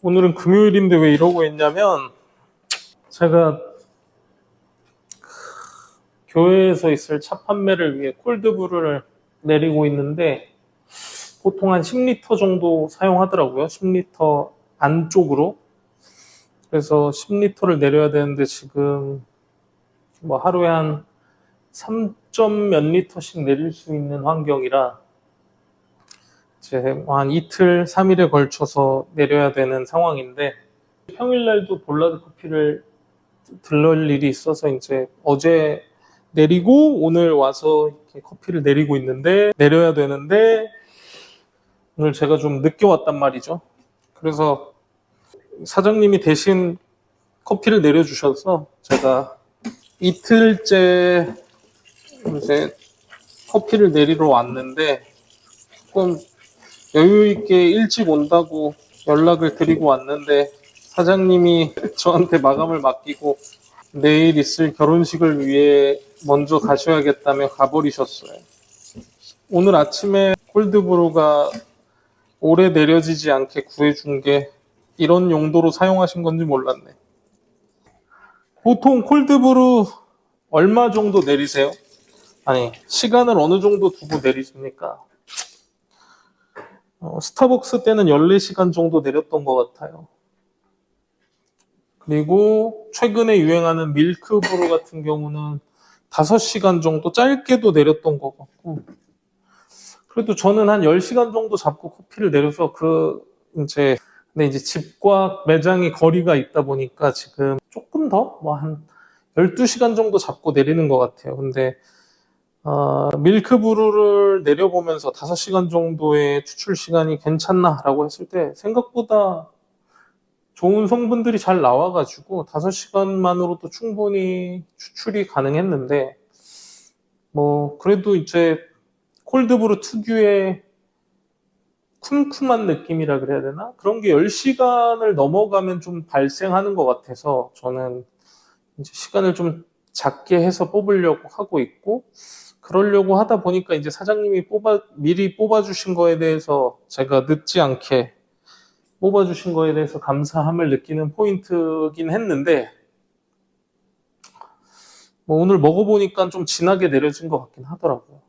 오늘은 금요일인데 왜 이러고 있냐면, 제가 교회에서 있을 차 판매를 위해 콜드브루를 내리고 있는데 보통 한 10리터 정도 사용하더라고요. 10리터 안쪽으로. 그래서 10리터를 내려야 되는데 지금 뭐 하루에 한 3점 몇 리터씩 내릴 수 있는 환경이라 이제 한 이틀, 3일에 걸쳐서 내려야 되는 상황인데, 평일날도 볼라드 커피를 들러올 일이 있어서 이제 어제 내리고 오늘 와서 이렇게 커피를 내리고 있는데, 내려야 되는데 오늘 제가 좀 늦게 왔단 말이죠. 그래서 사장님이 대신 커피를 내려주셔서 제가 이틀째 이제 커피를 내리러 왔는데, 조금 여유 있게 일찍 온다고 연락을 드리고 왔는데 사장님이 저한테 마감을 맡기고 내일 있을 결혼식을 위해 먼저 가셔야겠다며 가버리셨어요. 오늘 아침에 콜드브루가 오래 내려지지 않게 구해준 게 이런 용도로 사용하신 건지 몰랐네. 보통 콜드브루 얼마 정도 내리세요? 아니, 시간을 어느 정도 두고 내리십니까? 스타벅스 때는 14시간 정도 내렸던 것 같아요. 그리고 최근에 유행하는 밀크브루 같은 경우는 5시간 정도 짧게도 내렸던 것 같고, 그래도 저는 한 10시간 정도 잡고 커피를 내려서 근데 이제 집과 매장이 거리가 있다 보니까 지금 조금 더 뭐 한 12시간 정도 잡고 내리는 것 같아요. 근데 밀크브루를 내려보면서 5시간 정도의 추출 시간이 괜찮나라고 했을 때 생각보다 좋은 성분들이 잘 나와가지고 5시간만으로도 충분히 추출이 가능했는데, 뭐 그래도 이제 콜드브루 특유의 쿰쿰한 느낌이라 그래야 되나? 그런 게 10시간을 넘어가면 좀 발생하는 것 같아서 저는 이제 시간을 좀 작게 해서 뽑으려고 하고 있고, 그러려고 하다 보니까 이제 사장님이 미리 뽑아주신 거에 대해서 제가 늦지 않게 뽑아주신 거에 대해서 감사함을 느끼는 포인트긴 했는데, 뭐 오늘 먹어보니까 좀 진하게 내려진 것 같긴 하더라고요.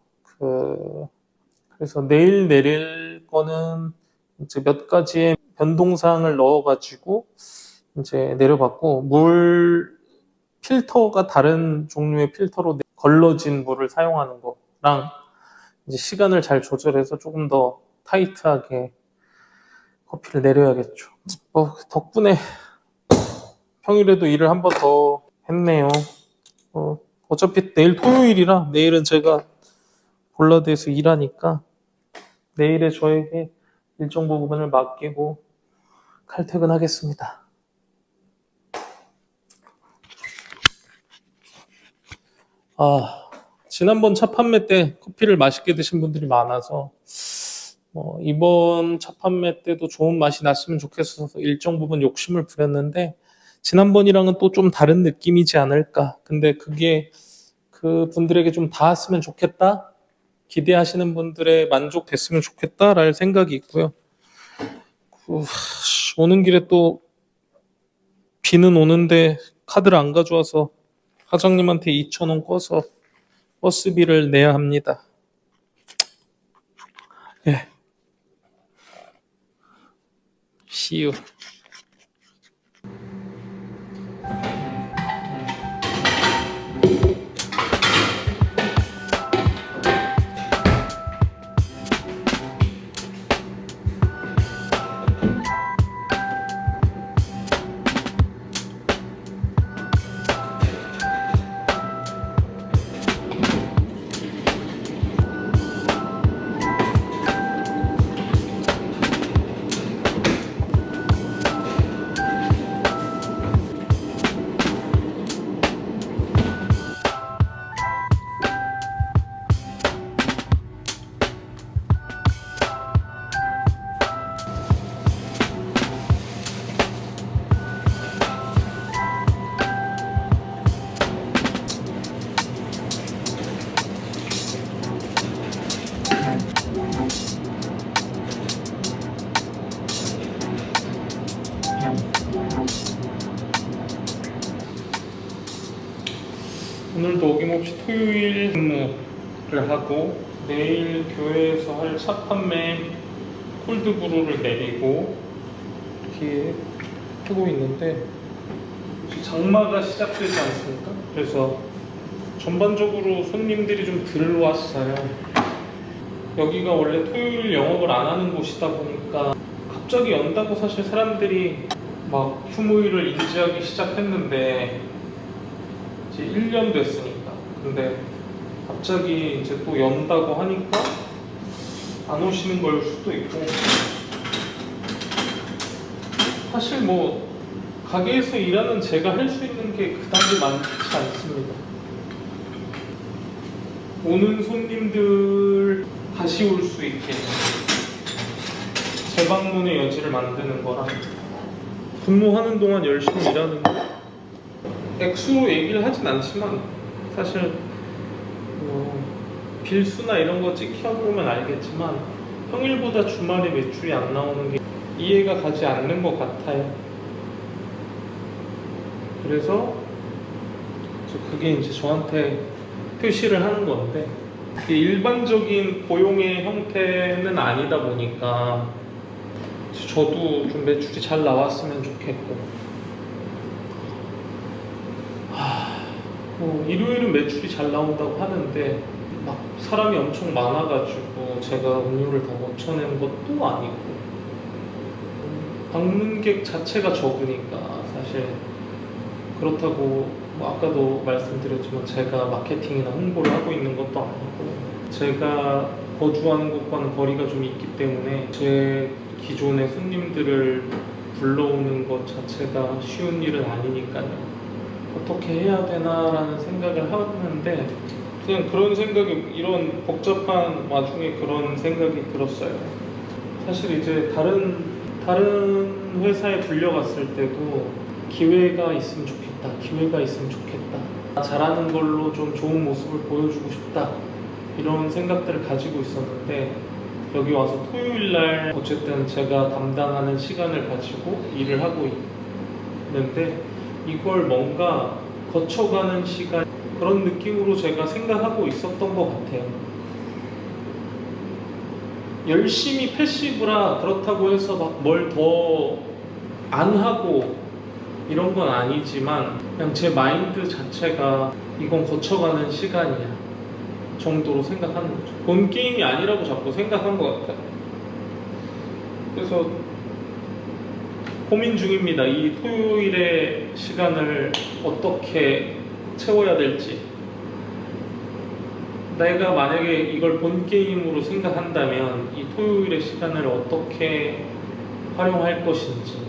그래서 내일 내릴 거는 이제 몇 가지의 변동사항을 넣어가지고 이제 내려봤고, 물 필터가 다른 종류의 필터로 걸러진 물을 사용하는 거랑 이제 시간을 잘 조절해서 조금 더 타이트하게 커피를 내려야겠죠. 덕분에 평일에도 일을 한 번 더 했네요. 어차피 내일 토요일이라 내일은 제가 볼라드에서 일하니까 내일에 저에게 일정 부분을 맡기고 칼퇴근하겠습니다. 지난번 차 판매 때 커피를 맛있게 드신 분들이 많아서 이번 차 판매 때도 좋은 맛이 났으면 좋겠어서 일정 부분 욕심을 부렸는데, 지난번이랑은 또 좀 다른 느낌이지 않을까. 근데 그게 그 분들에게 좀 닿았으면 좋겠다, 기대하시는 분들의 만족됐으면 좋겠다라는 생각이 있고요. 오는 길에 또 비는 오는데 카드를 안 가져와서 사장님한테 2,000원 꺼서 버스비를 내야 합니다. 예. See you. 오늘도 어김없이 토요일 근무를 하고 내일 교회에서 할 차 판매 콜드브루를 내리고 이렇게 하고 있는데 장마가 시작되지 않습니까? 그래서 전반적으로 손님들이 좀 들어왔어요. 여기가 원래 토요일 영업을 안 하는 곳이다 보니까 갑자기 연다고 사실 사람들이 막 휴무일을 인지하기 시작했는데 이제 1년 됐으니까. 근데 갑자기 이제 또 연다고 하니까 안 오시는 걸 수도 있고, 사실 뭐 가게에서 일하는 제가 할 수 있는 게 그다지 많지 않습니다. 오는 손님들 다시 올 수 있게 재방문의 여지를 만드는 거랑 근무하는 동안 열심히 일하는 거, 액수로 얘기를 하진 않지만 사실 빌수나 이런 거 찍혀보면 알겠지만 평일보다 주말에 매출이 안 나오는 게 이해가 가지 않는 것 같아요. 그래서 그게 이제 저한테 표시를 하는 건데, 일반적인 고용의 형태는 아니다 보니까 저도 좀 매출이 잘 나왔으면 좋겠고, 일요일은 매출이 잘 나온다고 하는데 막 사람이 엄청 많아가지고 제가 음료를 다 못 쳐낸 것도 아니고, 방문객 자체가 적으니까 사실 그렇다고 아까도 말씀드렸지만 제가 마케팅이나 홍보를 하고 있는 것도 아니고, 제가 거주하는 곳과는 거리가 좀 있기 때문에 제 기존의 손님들을 불러오는 것 자체가 쉬운 일은 아니니까요. 어떻게 해야 되나라는 생각을 하는데, 그냥 그런 생각이, 이런 복잡한 와중에 그런 생각이 들었어요. 사실 이제 다른 회사에 불려갔을 때도 기회가 있으면 좋겠다, 기회가 있으면 좋겠다, 잘하는 걸로 좀 좋은 모습을 보여주고 싶다, 이런 생각들을 가지고 있었는데, 여기 와서 토요일날 어쨌든 제가 담당하는 시간을 가지고 일을 하고 있는데, 이걸 뭔가 거쳐가는 시간, 그런 느낌으로 제가 생각하고 있었던 것 같아요. 열심히 패시브라 그렇다고 해서 막 뭘 더 안 하고 이런 건 아니지만, 그냥 제 마인드 자체가 이건 거쳐가는 시간이야 정도로 생각하는 거죠. 본 게임이 아니라고 자꾸 생각한 것 같아요. 그래서 고민 중입니다. 이 토요일의 시간을 어떻게 채워야 될지. 내가 만약에 이걸 본 게임으로 생각한다면 이 토요일의 시간을 어떻게 활용할 것인지.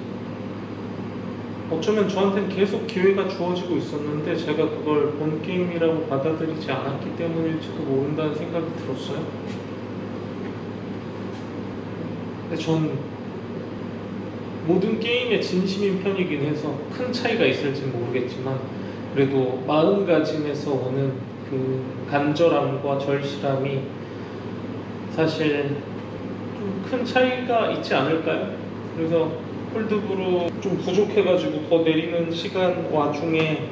어쩌면 저한테는 계속 기회가 주어지고 있었는데 제가 그걸 본 게임이라고 받아들이지 않았기 때문일지도 모른다는 생각이 들었어요. 근데 전 모든 게임에 진심인 편이긴 해서 큰 차이가 있을지 모르겠지만, 그래도 마음가짐에서 오는 그 간절함과 절실함이 사실 좀 큰 차이가 있지 않을까요? 그래서 콜드브루 좀 부족해가지고 더 내리는 시간 와중에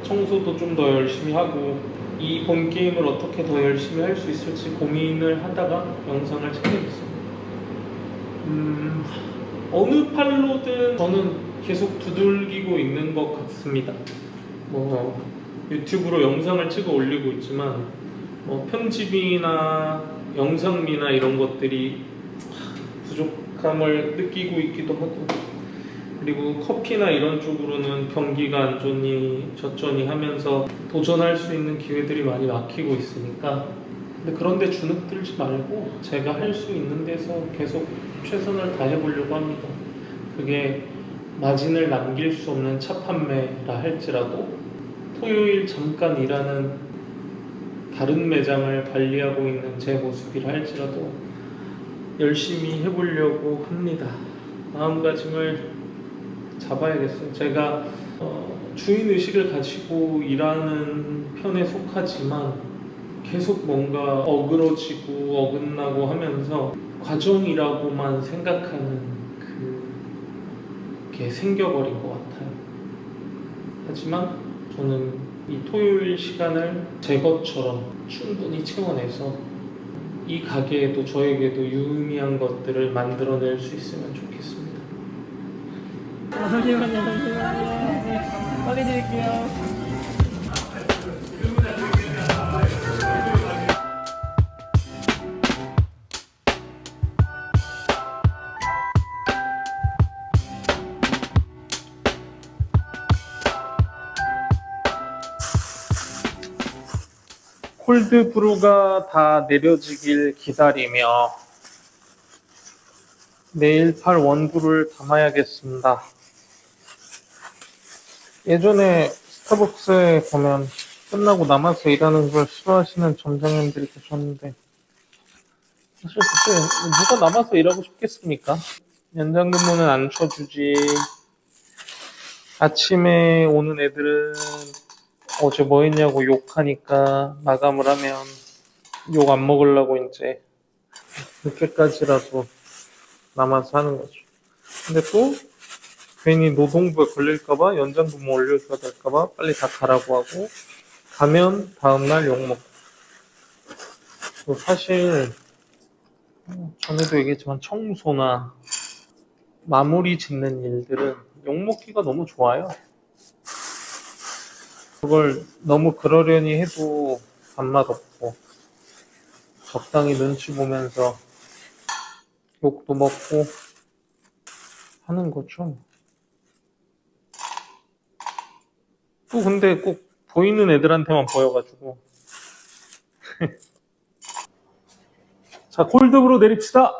청소도 좀 더 열심히 하고, 이 본 게임을 어떻게 더 열심히 할 수 있을지 고민을 하다가 영상을 찍게 됐습니다. 어느 팔로든 저는 계속 두들기고 있는 것 같습니다. 뭐 유튜브로 영상을 찍어 올리고 있지만 뭐 편집이나 영상미나 이런 것들이 부족함을 느끼고 있기도 하고, 그리고 커피나 이런 쪽으로는 경기가 안 좋니 저쩌니 하면서 도전할 수 있는 기회들이 많이 막히고 있으니까, 근데 그런데 주눅들지 말고 제가 할 수 있는 데서 계속 최선을 다해보려고 합니다. 그게 마진을 남길 수 없는 차 판매라 할지라도 토요일 잠깐 일하는 다른 매장을 관리하고 있는 제 모습이라 할지라도 열심히 해보려고 합니다. 마음가짐을 잡아야겠어요. 제가 주인의식을 가지고 일하는 편에 속하지만 계속 뭔가 어그러지고 어긋나고 하면서 과정이라고만 생각하는 그게 생겨버린 것 같아요. 하지만 저는 이 토요일 시간을 제 것처럼 충분히 채워내서 이 가게에도 저에게도 유의미한 것들을 만들어낼 수 있으면 좋겠습니다. 잠시만요. 확인드릴게요. 콜드브루가 다 내려지길 기다리며 내일 팔 원두를 담아야겠습니다. 예전에 스타벅스에 보면 끝나고 남아서 일하는 걸 싫어하시는 점장님들이 계셨는데, 사실 그때 누가 남아서 일하고 싶겠습니까? 연장 근무는 안 쳐주지. 아침에 오는 애들은 어제 뭐 했냐고 욕하니까 마감을 하면 욕 안 먹으려고 이제 늦게까지라도 남아서 하는 거죠. 근데 또 괜히 노동부에 걸릴까봐 연장 근무 올려줘야 될까봐 빨리 다 가라고 하고, 가면 다음날 욕먹고. 사실 전에도 얘기했지만 청소나 마무리 짓는 일들은 욕먹기가 너무 좋아요. 그걸 너무 그러려니 해도 밥맛 없고, 적당히 눈치 보면서 욕도 먹고 하는 거죠. 또 근데 꼭 보이는 애들한테만 보여가지고. 자, 콜드브루 내립시다.